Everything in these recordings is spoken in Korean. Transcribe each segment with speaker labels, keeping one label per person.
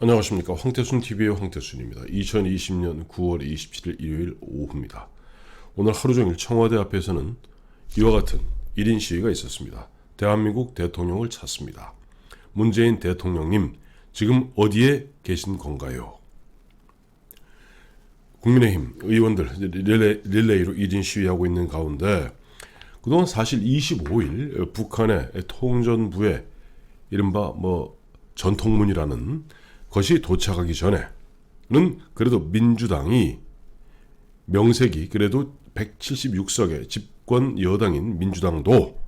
Speaker 1: 안녕하십니까. 황태순TV의 황태순입니다. 2020년 9월 27일 일요일 오후입니다. 오늘 하루 종일 청와대 앞에서는 이와 같은 1인 시위가 있었습니다. 대한민국 대통령을 찾습니다. 문재인 대통령님, 지금 어디에 계신 건가요? 국민의힘 의원들 릴레이로 1인 시위하고 있는 가운데 그동안 사실 25일 북한의 통전부에 이른바 전통문이라는 것이 도착하기 전에는 그래도 민주당이 명색이 그래도 176석의 집권 여당인 민주당도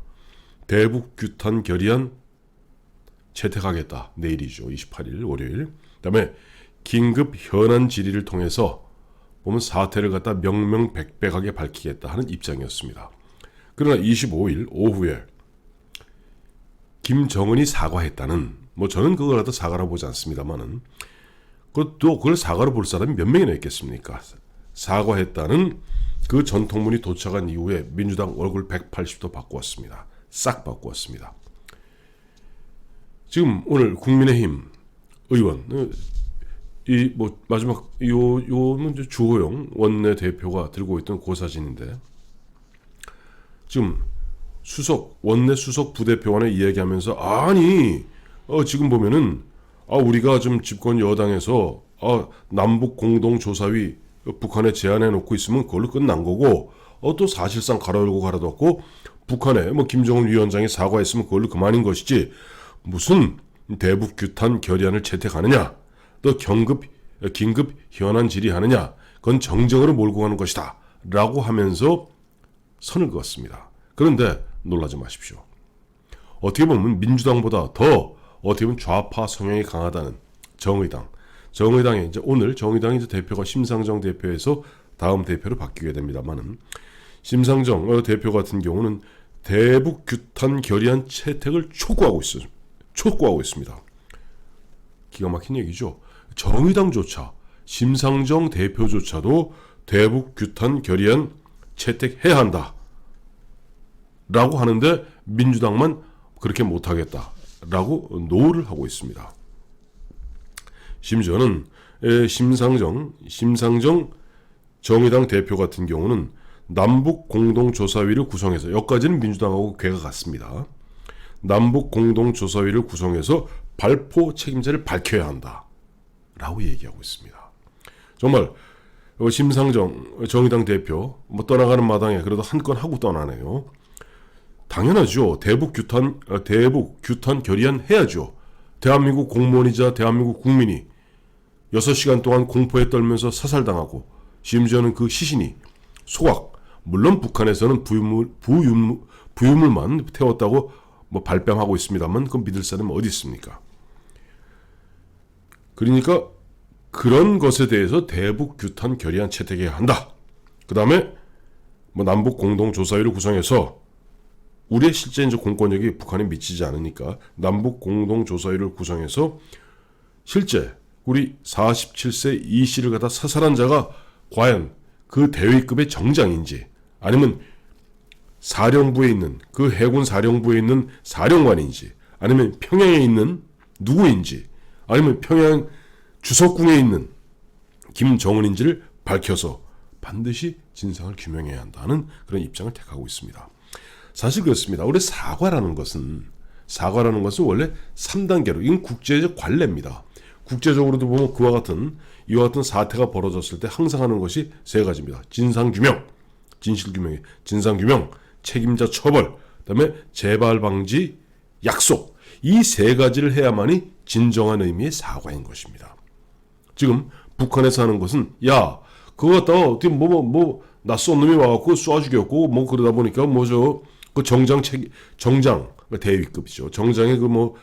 Speaker 1: 대북 규탄 결의안 채택하겠다. 내일이죠. 28일 월요일. 그다음에 긴급 현안 질의를 통해서 보면 사태를 갖다 명명백백하게 밝히겠다 하는 입장이었습니다. 그러나 25일 오후에 김정은이 사과했다는, 저는 그걸 갖다 사과로 보지 않습니다만은, 그걸 사과로 볼 사람이 몇 명이나 있겠습니까? 사과했다는 그 전통문이 도착한 이후에 민주당 얼굴 180도 바꾸었습니다. 싹 바꾸었습니다. 지금 오늘 국민의힘 의원, 마지막 요는 주호영 원내대표가 들고 있던 고사진인데, 지금 원내 수석 부대표관에 이야기하면서 지금 보면은 우리가 좀 집권 여당에서 남북 공동조사위 북한에 제안해 놓고 있으면 그걸로 끝난 거고, 또 사실상 갈아열고 갈아넣고 북한에 김정은 위원장이 사과했으면 그걸로 그만인 것이지, 무슨 대북 규탄 결의안을 채택하느냐, 또 긴급 현안 질의하느냐, 그건 정정으로 몰고 가는 것이다 라고 하면서 선을 그었습니다. 그런데 놀라지 마십시오. 어떻게 보면 민주당보다 더 어떻게 보면 좌파 성향이 강하다는 정의당의 오늘 정의당의 대표가 심상정 대표에서 다음 대표로 바뀌게 됩니다만은, 심상정 대표 같은 경우는 대북 규탄 결의안 채택을 촉구하고 있습니다. 기가 막힌 얘기죠. 정의당조차, 심상정 대표조차도 대북 규탄 결의안 채택해야 한다 라고 하는데 민주당만 그렇게 못하겠다라고 노를 하고 있습니다. 심지어는 심상정 정의당 대표 같은 경우는 남북 공동조사위를 구성해서, 여기까지는 민주당하고 궤가 같습니다. 남북 공동조사위를 구성해서 발포 책임자를 밝혀야 한다 라고 얘기하고 있습니다. 정말 심상정 정의당 대표 떠나가는 마당에 그래도 한 건 하고 떠나네요. 당연하죠. 대북 규탄 결의안 해야죠. 대한민국 공무원이자 대한민국 국민이 6시간 동안 공포에 떨면서 사살당하고, 심지어는 그 시신이 소각, 물론 북한에서는 부유물만 태웠다고 발뺌하고 있습니다만 그건 믿을 사람은 어디 있습니까? 그러니까 그런 것에 대해서 대북 규탄 결의안 채택해야 한다. 그 다음에 남북 공동조사위를 구성해서, 우리의 실제 공권력이 북한에 미치지 않으니까 남북 공동조사위를 구성해서 실제 우리 47세 이 씨를 갖다 사살한 자가 과연 그 대위급의 정장인지, 아니면 사령부에 있는 그 해군 사령부에 있는 사령관인지, 아니면 평양에 있는 누구인지, 아니면 평양 주석궁에 있는 김정은인지를 밝혀서 반드시 진상을 규명해야 한다는 그런 입장을 택하고 있습니다. 사실 그렇습니다. 원래 사과라는 것은 원래 3단계로, 이건 국제적 관례입니다. 국제적으로도 보면 이와 같은 사태가 벌어졌을 때 항상 하는 것이 세 가지입니다. 진상규명, 진상규명, 책임자 처벌, 그다음에 재발 방지 약속. 이 세 가지를 해야만이 진정한 의미의 사과인 것입니다. 지금 북한에서 하는 것은, 그거 갖다가 어떻게 낯선 놈이 와갖고 쏴 죽였고 그러다 보니까 그 정장 대위급이죠. 정장에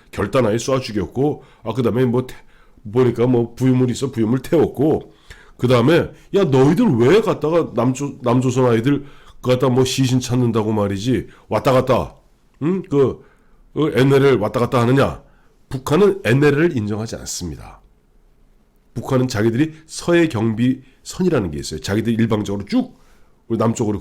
Speaker 1: 결단하에 쏴 죽였고, 그다음에 보니까 부유물이 있어 부유물 태웠고, 그다음에 너희들 왜 갔다가 남조선 아이들 갖다 시신 찾는다고 말이지 왔다 갔다 NLL 왔다 갔다 하느냐? 북한은 NLL을 인정하지 않습니다. 북한은 자기들이 서해 경비선이라는 게 있어요. 자기들이 일방적으로 쭉 남쪽으로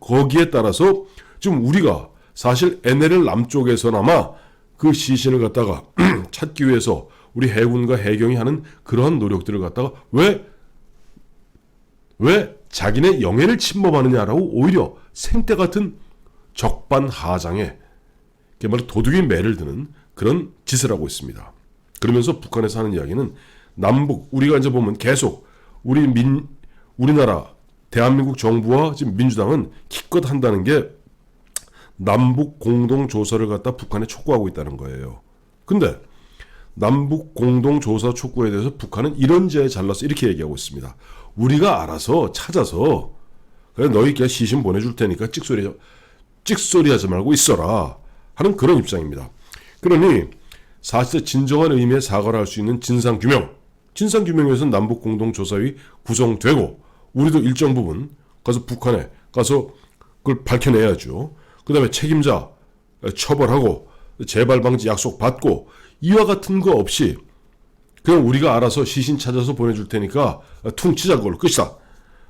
Speaker 1: 거기에 따라서 지금 우리가 사실 NLL 남쪽에서나마 그 시신을 갖다가 찾기 위해서 우리 해군과 해경이 하는 그러한 노력들을 갖다가 왜 자기네 영해를 침범하느냐라고 오히려 생떼 같은 적반하장에 말로 도둑이 매를 드는 그런 짓을 하고 있습니다. 그러면서 북한에서 하는 이야기는 남북, 우리가 이제 보면 계속 우리나라 대한민국 정부와 지금 민주당은 기껏 한다는 게 남북 공동 조사를 갖다 북한에 촉구하고 있다는 거예요. 근데 남북 공동 조사 촉구에 대해서 북한은 이런 제에 잘라서 이렇게 얘기하고 있습니다. 우리가 알아서 찾아서 그래 너희끼리 시신 보내줄 테니까 찍소리 하지 말고 있어라 하는 그런 입장입니다. 그러니 사실 진정한 의미의 사과를 할 수 있는 진상규명에서 남북공동조사위 구성되고 우리도 일정 부분 가서 북한에 가서 그걸 밝혀내야죠. 그 다음에 책임자 처벌하고 재발방지 약속 받고 이와 같은 거 없이 그냥 우리가 알아서 시신 찾아서 보내줄 테니까 퉁치자 그걸로 끝이다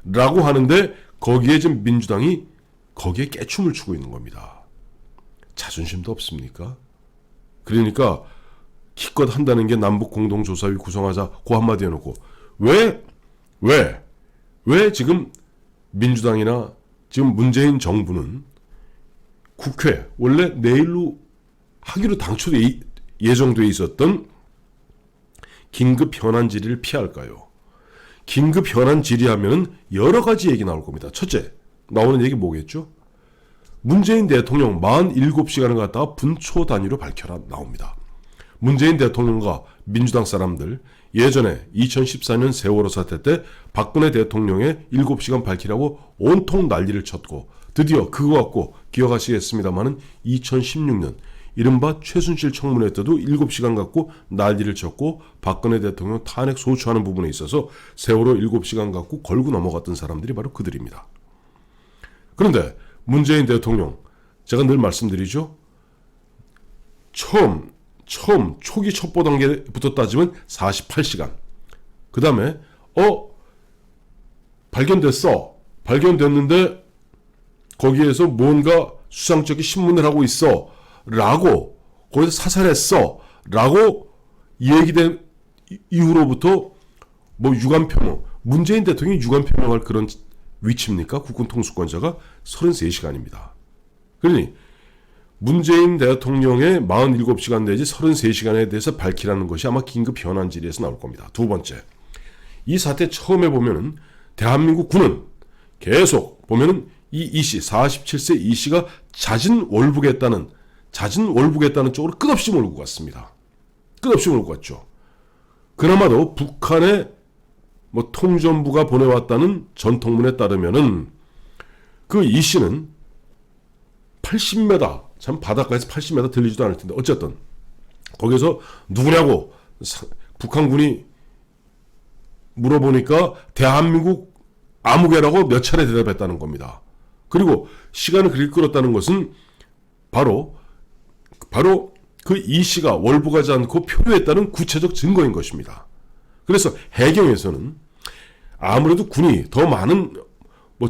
Speaker 1: 라고 하는데 거기에 지금 민주당이 거기에 깨춤을 추고 있는 겁니다. 자존심도 없습니까? 그러니까 기껏 한다는 게 남북공동조사위 구성하자 그 한마디 해놓고 왜 지금 민주당이나 지금 문재인 정부는 국회 원래 내일로 하기로 당초 예정돼 있었던 긴급 현안 질의를 피할까요? 긴급 현안 질의하면 여러 가지 얘기 나올 겁니다. 첫째, 나오는 얘기 뭐겠죠? 문재인 대통령 47시간을 갖다가 분초 단위로 밝혀라 나옵니다. 문재인 대통령과 민주당 사람들 예전에 2014년 세월호 사태 때 박근혜 대통령의 7시간 밝히라고 온통 난리를 쳤고 드디어 그거 갖고 기억하시겠습니다마는 2016년 이른바 최순실 청문회 때도 7시간 갖고 난리를 쳤고 박근혜 대통령 탄핵 소추하는 부분에 있어서 세월호 7시간 갖고 걸고 넘어갔던 사람들이 바로 그들입니다. 그런데 문재인 대통령 제가 늘 말씀드리죠. 초기 첩보 단계부터 따지면 48시간. 그 다음에 발견됐는데 거기에서 뭔가 수상쩍게 신문을 하고 있어 라고 거기서 사살했어 라고 얘기된 이후로부터 뭐 유감표명 문재인 대통령이 유감표명할 그런 위치입니까? 국군 통수권자가 33시간입니다. 그러니 문재인 대통령의 47시간 내지 33시간에 대해서 밝히라는 것이 아마 긴급 현안 질의에서 나올 겁니다. 두 번째, 이 사태 처음에 보면은 대한민국 군은 계속 보면은 이씨 47세 이씨가 잦은 월북했다는 쪽으로 끝없이 몰고 갔습니다. 끝없이 몰고 갔죠. 그나마도 북한의 통전부가 보내왔다는 전통문에 따르면은 그 이씨는 80m 참 바닷가에서 80m 들리지도 않을 텐데 어쨌든 거기서 누구냐고 북한군이 물어보니까 대한민국 아무개라고 몇 차례 대답했다는 겁니다. 그리고 시간을 그렇게 끌었다는 것은 바로 그 이씨가 월북하지 않고 표류했다는 구체적 증거인 것입니다. 그래서 해경에서는 아무래도 군이 더 많은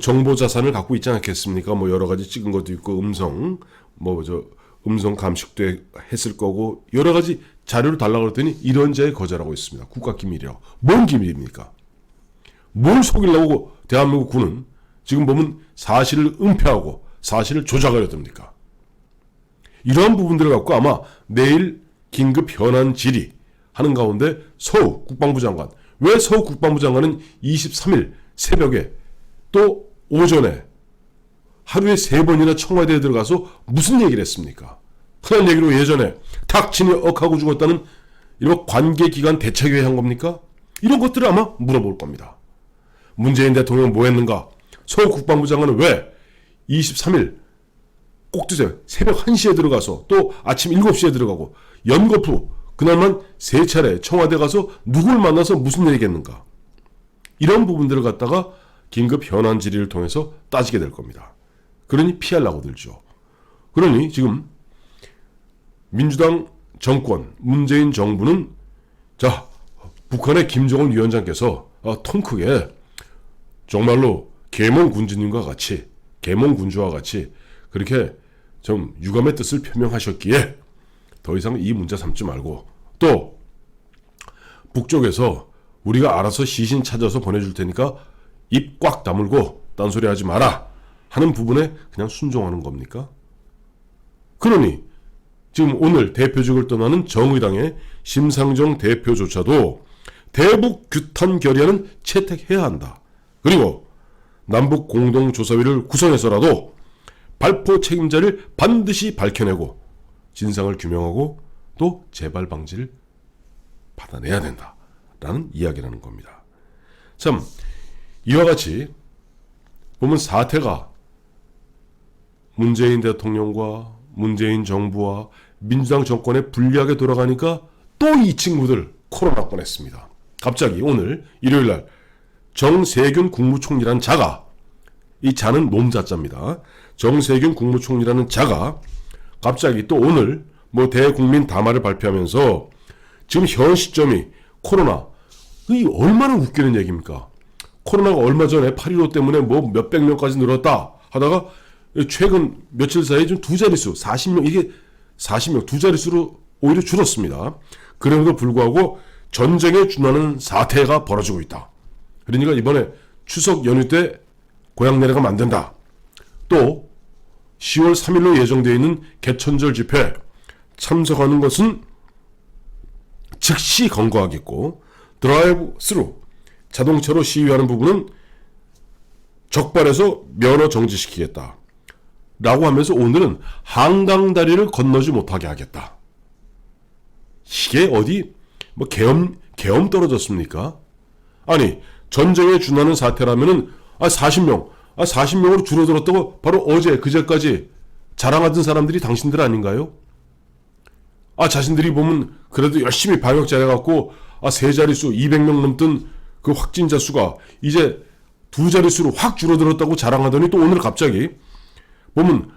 Speaker 1: 정보 자산을 갖고 있지 않겠습니까? 여러 가지 찍은 것도 있고 음성 감식도 했을 거고 여러 가지 자료를 달라고 했더니 이런 자에 거절하고 있습니다. 국가기밀이라고. 뭔 기밀입니까? 뭘 속이려고 대한민국 군은 지금 보면 사실을 은폐하고 사실을 조작하려 듭니까? 이러한 부분들을 갖고 아마 내일 긴급 현안 질의 하는 가운데 서욱 국방부 장관, 왜 서욱 국방부 장관은 23일 새벽에 또 오전에 하루에 3번이나 청와대에 들어가서 무슨 얘기를 했습니까? 흔한 얘기로 예전에 탁친이 억하고 죽었다는 이런 관계기관 대책회의 한 겁니까? 이런 것들을 아마 물어볼 겁니다. 문재인 대통령은 뭐 했는가? 서욱 국방부 장관은 왜 23일 꼭 드세요. 새벽 1시에 들어가서 또 아침 7시에 들어가고 연거푸 그날만 3차례 청와대 가서 누굴 만나서 무슨 얘기했는가? 이런 부분들을 갖다가 긴급 현안 질의를 통해서 따지게 될 겁니다. 그러니 피하려고 들죠. 그러니 지금 민주당 정권, 문재인 정부는 북한의 김정은 위원장께서 통 크게 정말로 계몽군주와 같이 그렇게 좀 유감의 뜻을 표명하셨기에 더 이상 이 문제 삼지 말고 또 북쪽에서 우리가 알아서 시신 찾아서 보내줄 테니까 입 꽉 다물고 딴소리 하지 마라 하는 부분에 그냥 순종하는 겁니까? 그러니 지금 오늘 대표직을 떠나는 정의당의 심상정 대표조차도 대북 규탄 결의안은 채택해야 한다. 그리고 남북 공동조사위를 구성해서라도 발포 책임자를 반드시 밝혀내고 진상을 규명하고 또 재발 방지를 받아내야 된다라는 이야기라는 겁니다. 참 이와 같이 보면 사태가 문재인 대통령과 문재인 정부와 민주당 정권에 불리하게 돌아가니까 또 이 친구들 코로나 꺼냈습니다. 갑자기 오늘 일요일날 정세균 국무총리라는 자가, 이 자는 놈자자입니다. 정세균 국무총리라는 자가 갑자기 또 오늘 뭐 대국민 담화를 발표하면서 지금 현 시점이 코로나, 이 얼마나 웃기는 얘기입니까? 코로나가 얼마 전에 8.15 때문에 뭐 몇백 명까지 늘었다 하다가 최근 며칠 사이에 좀 두 자릿수 40명, 이게 40명 두 자릿수로 오히려 줄었습니다. 그럼에도 불구하고 전쟁에 준하는 사태가 벌어지고 있다. 그러니까 이번에 추석 연휴 때 고향 내려가면 안 된다. 또 10월 3일로 예정되어 있는 개천절 집회 참석하는 것은 즉시 검거하겠고, 드라이브 스루 자동차로 시위하는 부분은 적발해서 면허 정지시키겠다 라고 하면서 오늘은 한강다리를 건너지 못하게 하겠다. 이게 어디 뭐 계엄 떨어졌습니까? 아니 전쟁에 준하는 사태라면은 40명으로 줄어들었다고 바로 어제 그제까지 자랑하던 사람들이 당신들 아닌가요? 자신들이 보면 그래도 열심히 방역 잘해갖고 세 자릿수 200명 넘던 그 확진자 수가 이제 두 자릿수로 확 줄어들었다고 자랑하더니 또 오늘 갑자기 보면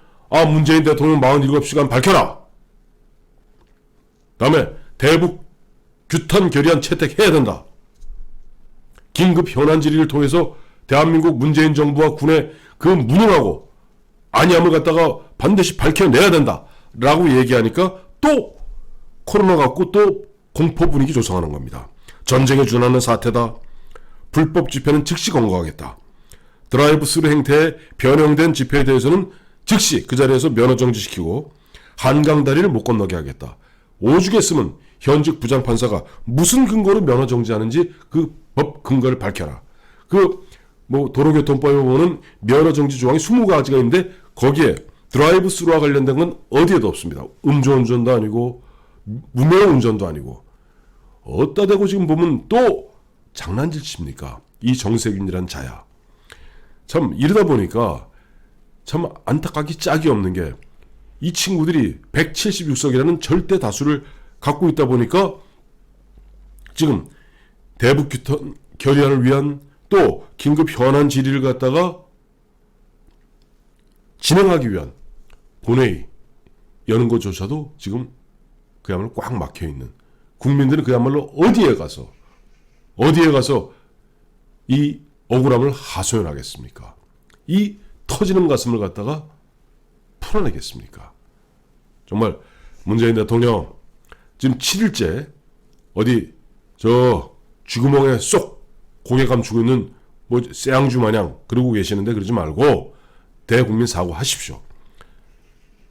Speaker 1: 문재인 대통령 47시간 밝혀라. 다음에 대북 규탄 결의안 채택해야 된다. 긴급 현안 질의를 통해서 대한민국 문재인 정부와 군의 그 무능하고 안위함을 갖다가 반드시 밝혀내야 된다 라고 얘기하니까 또 코로나 갖고 또 공포 분위기 조성하는 겁니다. 전쟁에 준하는 사태다. 불법 집회는 즉시 검거하겠다. 드라이브 스루 행태에 변형된 집회에 대해서는 즉시 그 자리에서 면허 정지시키고 한강다리를 못 건너게 하겠다. 오죽했으면 현직 부장판사가 무슨 근거로 면허 정지하는지 그 법 근거를 밝혀라. 뭐 도로교통법에 보면 면허 정지 조항이 20가지가 있는데 거기에 드라이브 스루와 관련된 건 어디에도 없습니다. 음주운전도 아니고 무면허 운전도 아니고 어디다 대고 지금 보면 또 장난질 칩니까? 이 정세균이란 자야. 참 이러다 보니까 참 안타깝기 짝이 없는 게 이 친구들이 176석이라는 절대 다수를 갖고 있다 보니까 지금 대북 규탄 결의안을 위한 또 긴급 현안 질의를 갖다가 진행하기 위한 본회의 여는 것조차도 지금 그야말로 꽉 막혀 있는, 국민들은 그야말로 어디에 가서 이 억울함을 하소연하겠습니까? 이 터지는 가슴을 갖다가 풀어내겠습니까? 정말 문재인 대통령 지금 7일째 어디 쥐구멍에 쏙 고개 감추고 있는 뭐 쇠양주 마냥 그러고 계시는데 그러지 말고 대국민 사과하십시오.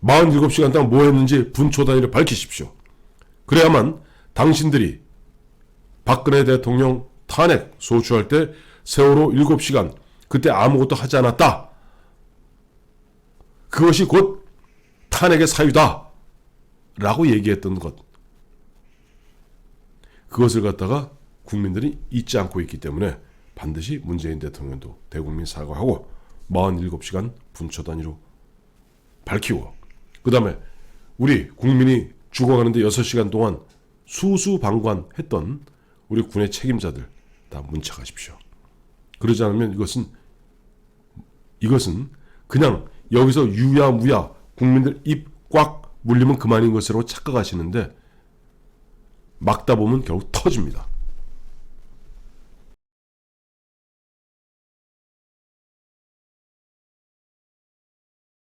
Speaker 1: 47시간 동안 뭐 했는지 분초 단위를 밝히십시오. 그래야만 당신들이 박근혜 대통령 탄핵 소추할 때 세월호 7시간 그때 아무것도 하지 않았다. 그것이 곧 탄핵의 사유다 라고 얘기했던 것, 그것을 갖다가 국민들이 잊지 않고 있기 때문에 반드시 문재인 대통령도 대국민 사과하고 47시간 분초 단위로 밝히고, 그 다음에 우리 국민이 죽어가는데 6시간 동안 수수방관했던 우리 군의 책임자들 다 문책하십시오. 그러지 않으면 이것은 그냥 여기서 유야무야 국민들 입 꽉 물리면 그만인 것으로 착각하시는데 막다 보면 결국 터집니다.